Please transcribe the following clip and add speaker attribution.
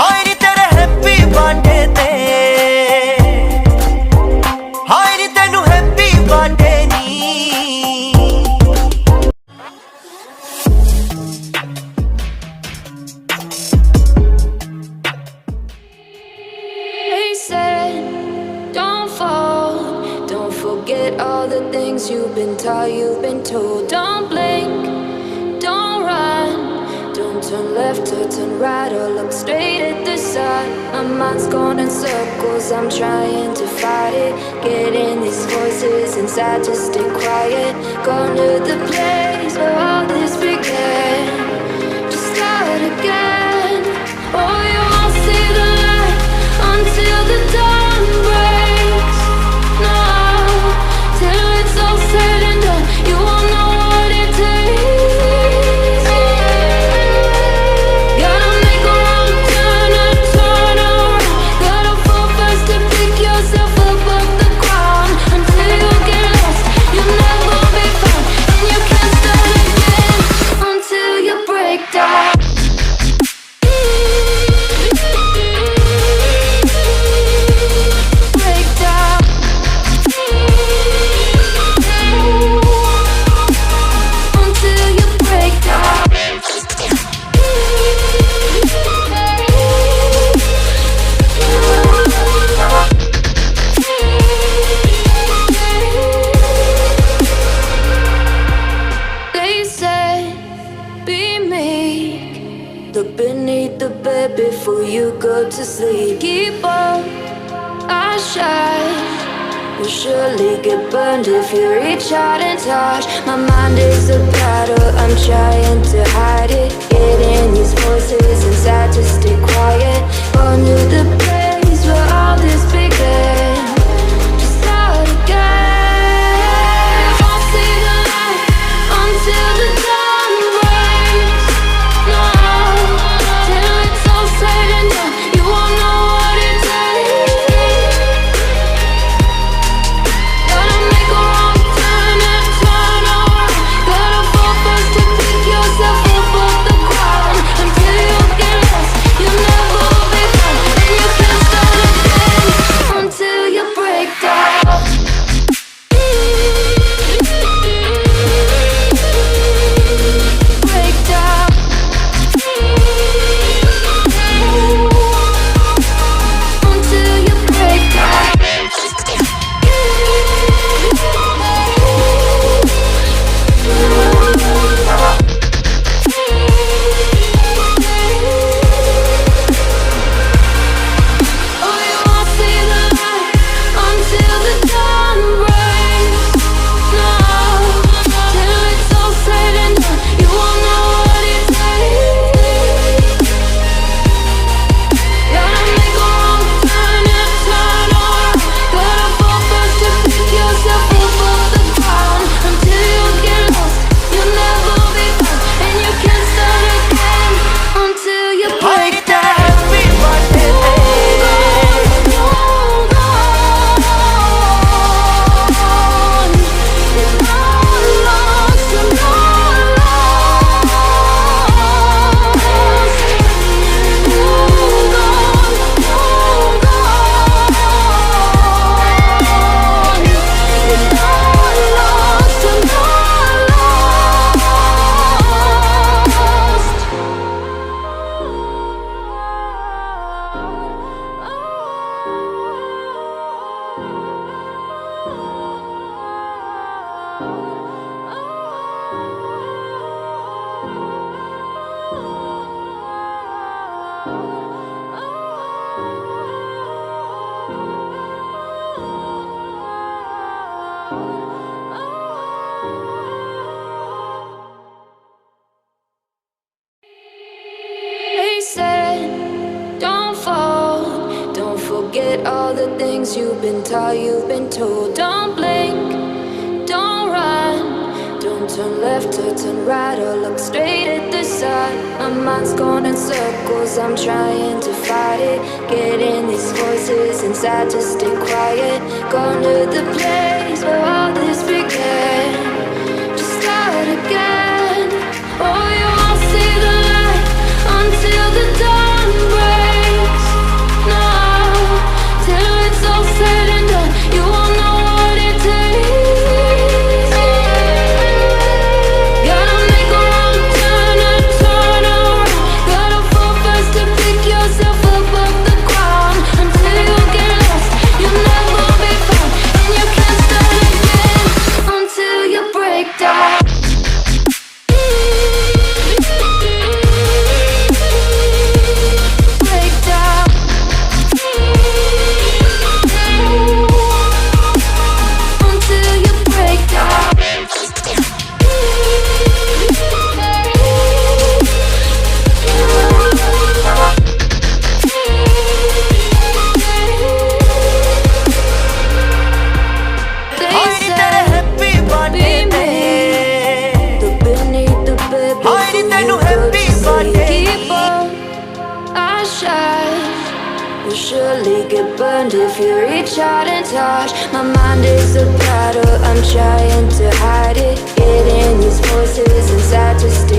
Speaker 1: हाय नी तेरे happy birthday ते, हाय नी तेनू happy birthday knee.
Speaker 2: They said, don't fall, don't forget all the things you've been taught, you've been told. Don't blink, don't run, don't turn left or turn right or look straight at the sun. My mind's going in circles, I'm trying to fight it. Getting these voices inside to stay quiet. Going to the place where all this began. Just start again. Oh, you won't see the light until the dawn breaks. No, till it's all said and done, you won't know what it takes. Gotta make a wrong turn and turn around. Gotta fall fast to pick yourself up off the ground. Until you get lost, you'll never be found, and you can't start again until you break down. Break down. Until you break down. They said, be meek, look beneath the bed before you go to sleep. Keep on, I shine. You'll surely get burned if you reach out and touch. My mind is a battle, I'm trying to hide it. Getting these voices inside to stay quiet. Going to the place where all this began. Just start again. Won't see the light until the dawn breaks. No, till it's all said and done, you won't know what it takes. Gotta make a wrong turn and turn around. Gotta fall fast to pick yourself up off the ground. Until you get lost, you'll never be found, and you can't start again until you break down. Break down. Until you break down. Oh, you won't see the light until the dawn breaks. No, till it's all said and done, you won't know what it takes. Gotta make a wrong turn and turn around. Gotta fall fast to pick yourself up off the ground. Until you get lost, you'll never be found, and you can't start again until you
Speaker 1: hi knee
Speaker 2: break
Speaker 1: तेरे
Speaker 2: down.
Speaker 1: Happy birthday ते,
Speaker 2: They said, don't fall, don't forget all the things you've been taught, you've been told. Don't blink, don't run, don't turn left or turn right or look straight at the sun. My mind's going in circles, I'm trying to fight it. Getting these voices inside to stay quiet. Going to the place where all this began. Just start again. Oh, you won't see the light until the dawn breaks. light will surely get burned if you reach out and touch. My mind is a battle I'm trying to hide.